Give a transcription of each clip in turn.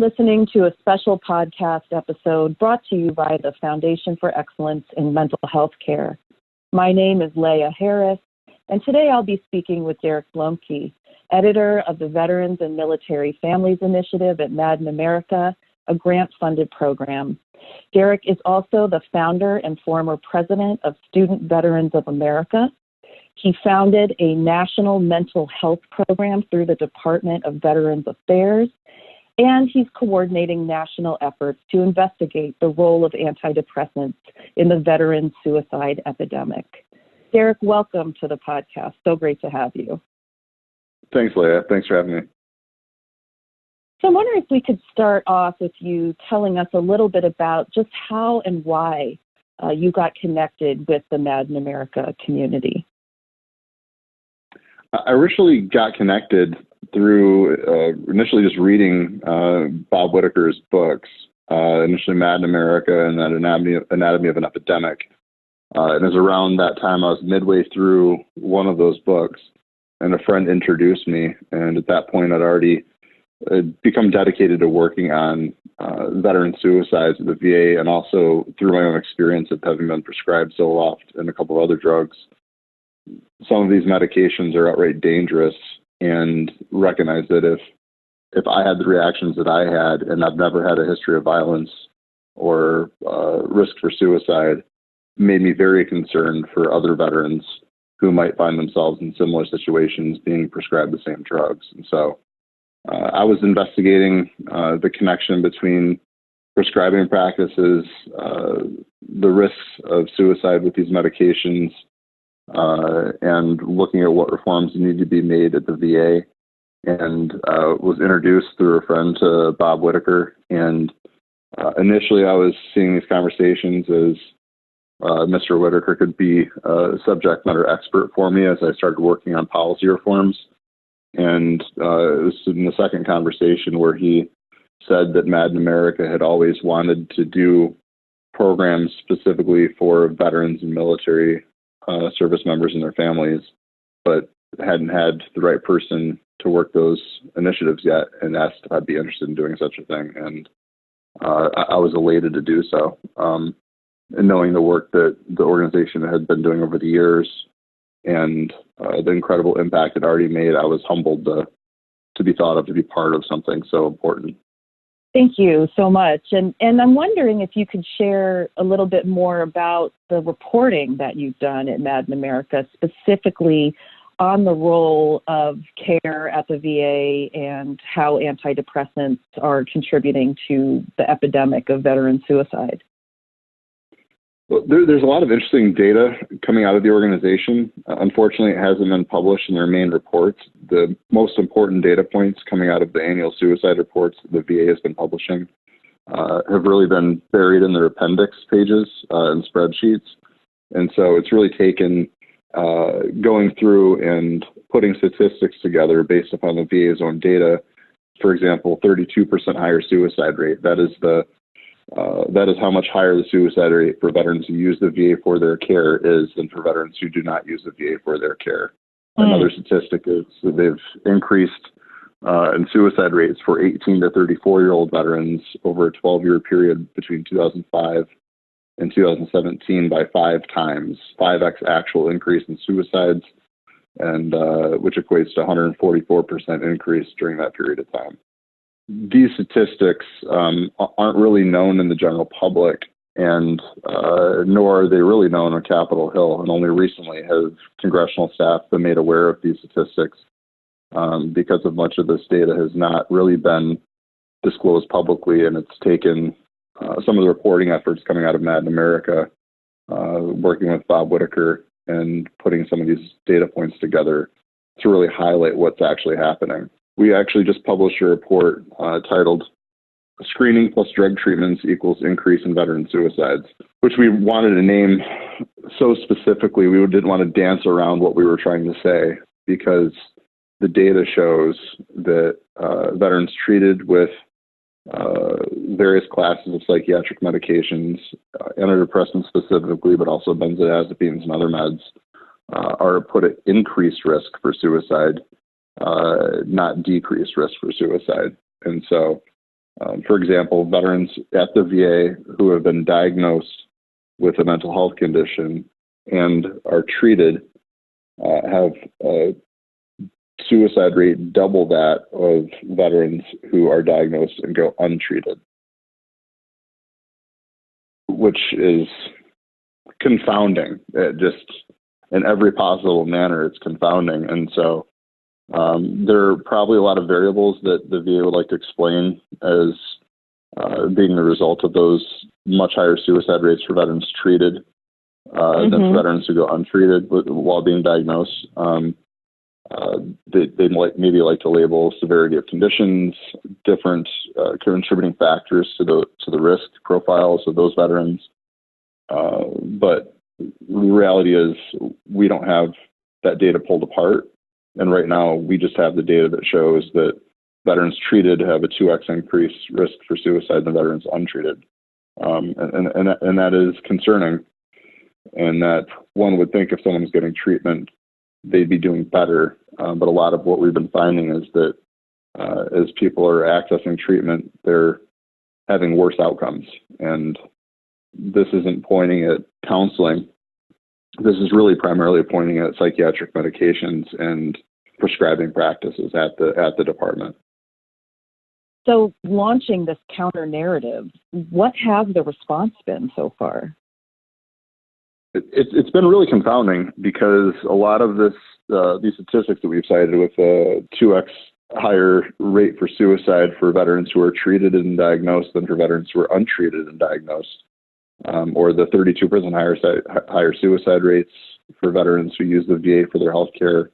listening to a special podcast episode brought to you by the Foundation for Excellence in Mental Health Care. My name is Leah Harris, and today I'll be speaking with Derek Blumke, editor of the Veterans and Military Families Initiative at Madan America, a grant-funded program. Derek is also the founder and former president of Student Veterans of America. He founded a national mental health program through the Department of Veterans Affairs, and he's coordinating national efforts to investigate the role of antidepressants in the veteran suicide epidemic. Derek, welcome to the podcast. So great to have you. Thanks, Leah. Thanks for having me. So I'm wondering if we could start off with you telling us a little bit about just how and why you got connected with the Madan America community. I originally got connected through initially just reading Bob Whitaker's books, initially Madan America and then Anatomy of an Epidemic. And it was around that time I was midway through one of those books, and a friend introduced me. And at that point, I'd already become dedicated to working on veteran suicides at the VA, and also through my own experience of having been prescribed Zoloft and a couple of other drugs. Some of these medications are outright dangerous, and recognize that if I had the reactions that I had, and I've never had a history of violence or risk for suicide, made me very concerned for other veterans who might find themselves in similar situations being prescribed the same drugs. And so I was investigating the connection between prescribing practices, the risks of suicide with these medications, and looking at what reforms need to be made at the VA, and was introduced through a friend to Bob Whitaker. And initially I was seeing these conversations as Mr. Whitaker could be a subject matter expert for me as I started working on policy reforms. And it was in the second conversation where he said that Madan America had always wanted to do programs specifically for veterans and military service members and their families, but hadn't had the right person to work those initiatives yet, and asked if I'd be interested in doing such a thing. And I was elated to do so. And knowing the work that the organization had been doing over the years and the incredible impact it already made, I was humbled to be thought of to be part of something so important. Thank you so much. And I'm wondering if you could share a little bit more about the reporting that you've done at Madan America, specifically on the role of care at the VA and how antidepressants are contributing to the epidemic of veteran suicide. Well, there's a lot of interesting data coming out of the organization. Unfortunately, it hasn't been published in their main reports. The most important data points coming out of the annual suicide reports the VA has been publishing have really been buried in their appendix pages and spreadsheets. And so it's really taken going through and putting statistics together based upon the VA's own data. For example, 32% higher suicide rate. That is how much higher the suicide rate for veterans who use the VA for their care is than for veterans who do not use the VA for their care. Another statistic is that they've increased in suicide rates for 18 to 34-year-old veterans over a 12-year period between 2005 and 2017 by 5 times, 5x actual increase in suicides, and which equates to 144% increase during that period of time. These statistics aren't really known in the general public, and nor are they really known on Capitol Hill. And only recently have congressional staff been made aware of these statistics because of much of this data has not really been disclosed publicly, and it's taken some of the reporting efforts coming out of Madan America, working with Bob Whitaker and putting some of these data points together to really highlight what's actually happening. We actually just published a report titled Screening plus Drug Treatments Equals Increase in Veteran Suicides, which we wanted to name so specifically. We didn't want to dance around what we were trying to say, because the data shows that veterans treated with various classes of psychiatric medications, antidepressants specifically, but also benzodiazepines and other meds, are put at increased risk for suicide, not decreased risk for suicide. And so For example, veterans at the VA who have been diagnosed with a mental health condition and are treated have a suicide rate double that of veterans who are diagnosed and go untreated, which is confounding. Just in every possible manner, it's confounding. And so there are probably a lot of variables that the VA would like to explain as being the result of those much higher suicide rates for veterans treated than for veterans who go untreated while being diagnosed. They might maybe like to label severity of conditions, different contributing factors to the risk profiles of those veterans. But the reality is we don't have that data pulled apart. And right now we just have the data that shows that veterans treated have a 2x increased risk for suicide than veterans untreated. And that is concerning. And that one would think if someone's getting treatment, they'd be doing better. But a lot of what we've been finding is that as people are accessing treatment, they're having worse outcomes. And this isn't pointing at counseling. This is really primarily pointing at psychiatric medications and prescribing practices at the department. So launching this counter-narrative, what has the response been so far? It's been really confounding because a lot of these statistics that we've cited with a 2x higher rate for suicide for veterans who are treated and diagnosed than for veterans who are untreated and diagnosed, or the 32% higher suicide rates for veterans who use the VA for their health care,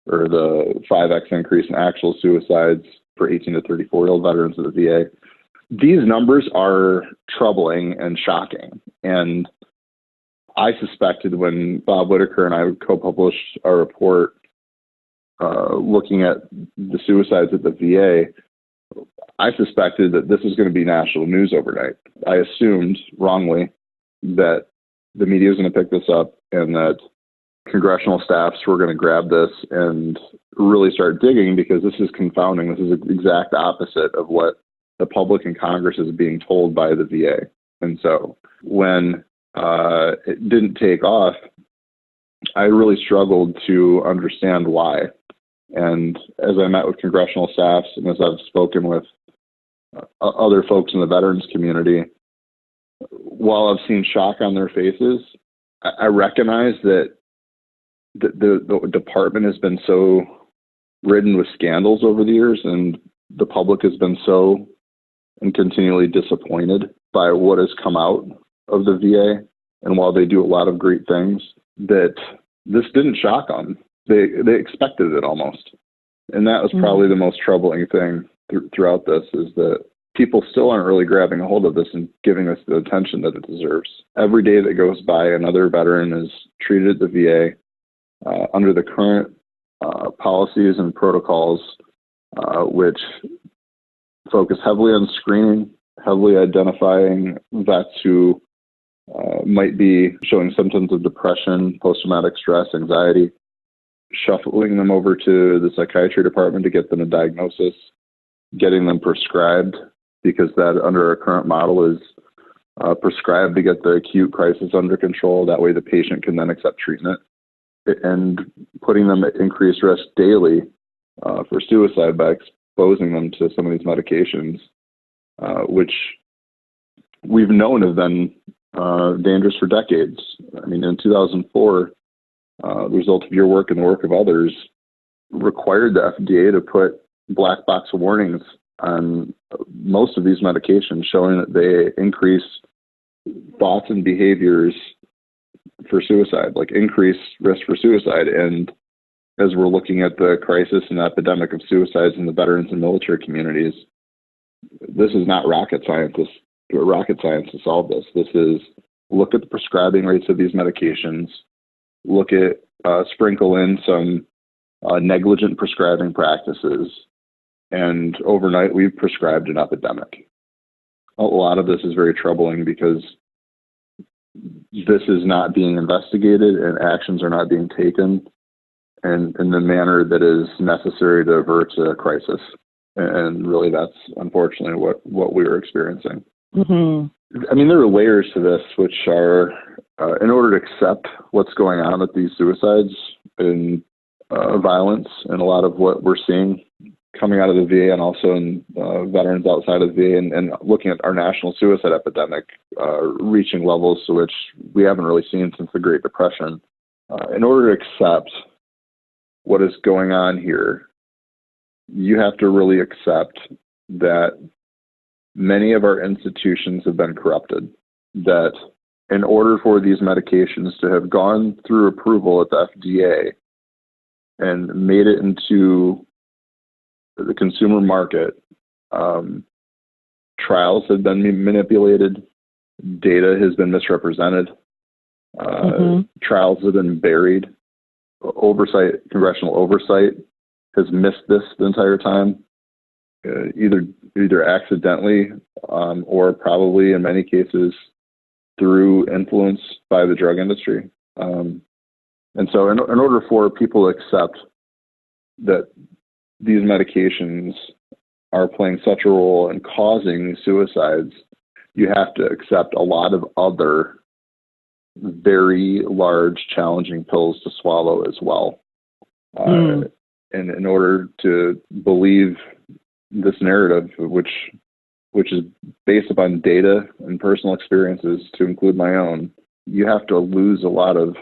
or the 5x increase in actual suicides for 18 to 34-year-old veterans of the VA. These numbers are troubling and shocking. And I suspected when Bob Whitaker and I co-published our report looking at the suicides at the VA, I suspected that this was going to be national news overnight. I assumed wrongly that the media was going to pick this up and that congressional staffs were going to grab this and really start digging, because this is confounding. This is the exact opposite of what the public and Congress is being told by the VA. And so when it didn't take off, I really struggled to understand why. And as I met with congressional staffs and as I've spoken with other folks in the veterans community, while I've seen shock on their faces, I recognize that the department has been so ridden with scandals over the years, and the public has been so and continually disappointed by what has come out of the VA. And while they do a lot of great things, that this didn't shock them. They expected it almost. And that was probably the most troubling thing throughout this, is that people still aren't really grabbing a hold of this and giving this the attention that it deserves. Every day that goes by, another veteran is treated at the VA under the current policies and protocols, which focus heavily on screening, heavily identifying vets who might be showing symptoms of depression, post-traumatic stress, anxiety, shuffling them over to the psychiatry department to get them a diagnosis, getting them prescribed, because that under our current model is prescribed to get the acute crisis under control. That way the patient can then accept treatment, and putting them at increased risk daily for suicide by exposing them to some of these medications, which we've known have been dangerous for decades. I mean, in 2004, the result of your work and the work of others required the FDA to put black box warnings on most of these medications, showing that they increase thoughts and behaviors for suicide, like increased risk for suicide. And as we're looking at the crisis and epidemic of suicides in the veterans and military communities, this is not rocket science to solve this. This is look at the prescribing rates of these medications, look at sprinkle in some negligent prescribing practices, and overnight we've prescribed an epidemic. A lot of this is very troubling because this is not being investigated and actions are not being taken in the manner that is necessary to avert a crisis. And really, that's unfortunately what we were experiencing. Mm-hmm. I mean, there are layers to this, which are, in order to accept what's going on with these suicides and violence, and a lot of what we're seeing coming out of the VA and also in veterans outside of the VA, and looking at our national suicide epidemic reaching levels to which we haven't really seen since the Great Depression. In order to accept what is going on here, you have to really accept that many of our institutions have been corrupted, that in order for these medications to have gone through approval at the FDA and made it into the consumer market, trials have been manipulated, data has been misrepresented, trials have been buried, congressional oversight has missed this the entire time, either accidentally or probably in many cases through influence by the drug industry. And so in order for people to accept that these medications are playing such a role in causing suicides, you have to accept a lot of other very large, challenging pills to swallow as well. And in order to believe this narrative, which is based upon data and personal experiences, to include my own, you have to lose a lot of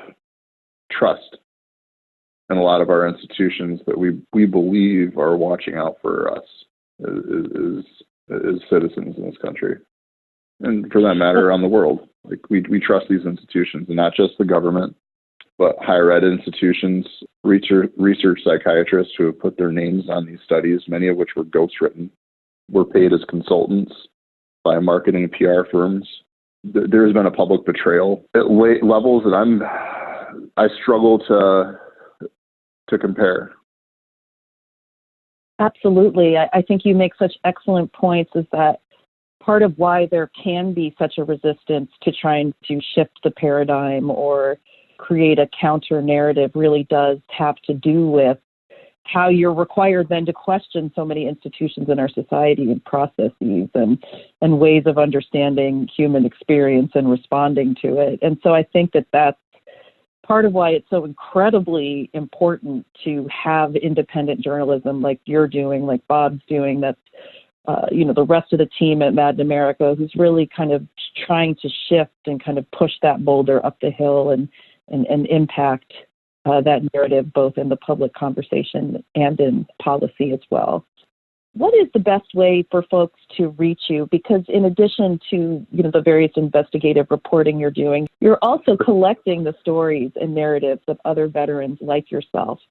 trust in a lot of our institutions that we believe are watching out for us as citizens in this country, and for that matter, around the world. Like we trust these institutions, and not just the government, but higher ed institutions, research psychiatrists who have put their names on these studies, many of which were ghostwritten, were paid as consultants by marketing and PR firms. There has been a public betrayal at levels that I struggle to compare. Absolutely. I think you make such excellent points, is that part of why there can be such a resistance to trying to shift the paradigm or create a counter narrative really does have to do with how you're required then to question so many institutions in our society and processes and ways of understanding human experience and responding to it. And so I think that that's part of why it's so incredibly important to have independent journalism like you're doing, like Bob's doing, that's the rest of the team at Madan America, who's really kind of trying to shift and kind of push that boulder up the hill and impact that narrative both in the public conversation and in policy as well. What is the best way for folks to reach you? Because in addition to the various investigative reporting you're doing, you're also collecting the stories and narratives of other veterans like yourself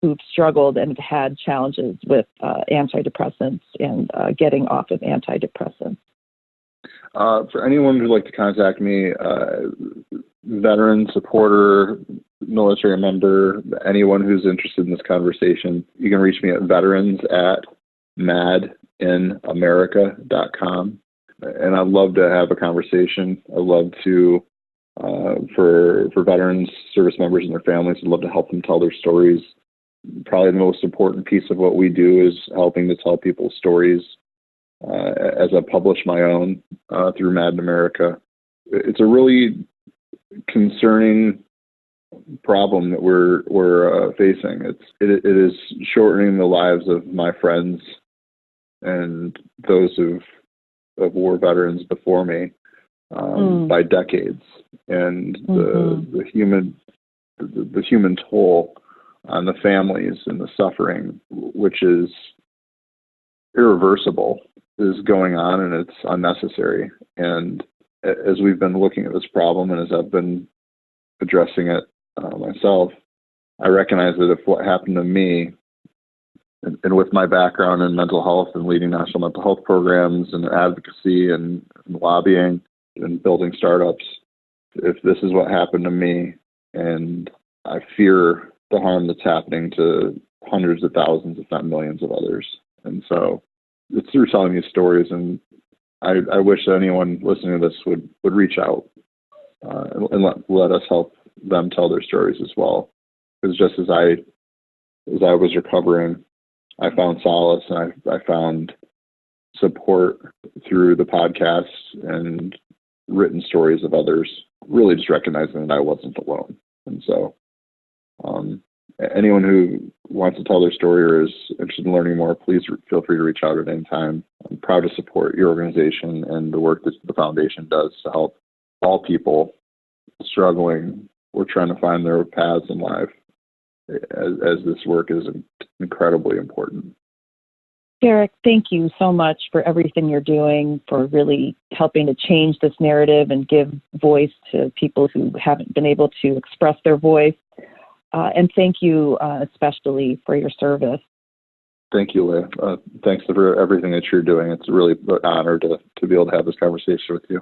who've struggled and had challenges with antidepressants and getting off of antidepressants. For anyone who'd like to contact me, veteran, supporter, military member, anyone who's interested in this conversation, you can reach me at veterans@madanamerica.com. And I'd love to have a conversation. I'd love to, for veterans, service members, and their families, I'd love to help them tell their stories. Probably the most important piece of what we do is helping to tell people's stories. As I publish my own through Madan America, it's a really concerning problem that we're facing. It is shortening the lives of my friends and those of war veterans before me by decades, and the human toll on the families and the suffering, which is irreversible, is going on, and it's unnecessary. And as we've been looking at this problem, and as I've been addressing it myself, I recognize that if what happened to me, and with my background in mental health and leading national mental health programs and advocacy and lobbying and building startups, if this is what happened to me, and I fear the harm that's happening to hundreds of thousands, if not millions of others. And so it's through telling these stories, and I wish that anyone listening to this would reach out and let us help them tell their stories as well. Because just as I was recovering I found solace, and I found support through the podcasts and written stories of others, really just recognizing that I wasn't alone. And so anyone who wants to tell their story or is interested in learning more, please feel free to reach out at any time. I'm proud to support your organization and the work that the foundation does to help all people struggling or trying to find their paths in life, as this work is incredibly important. Derek, thank you so much for everything you're doing, for really helping to change this narrative and give voice to people who haven't been able to express their voice. And thank you especially for your service. Thank you, Leah. Thanks for everything that you're doing. It's really an honor to be able to have this conversation with you.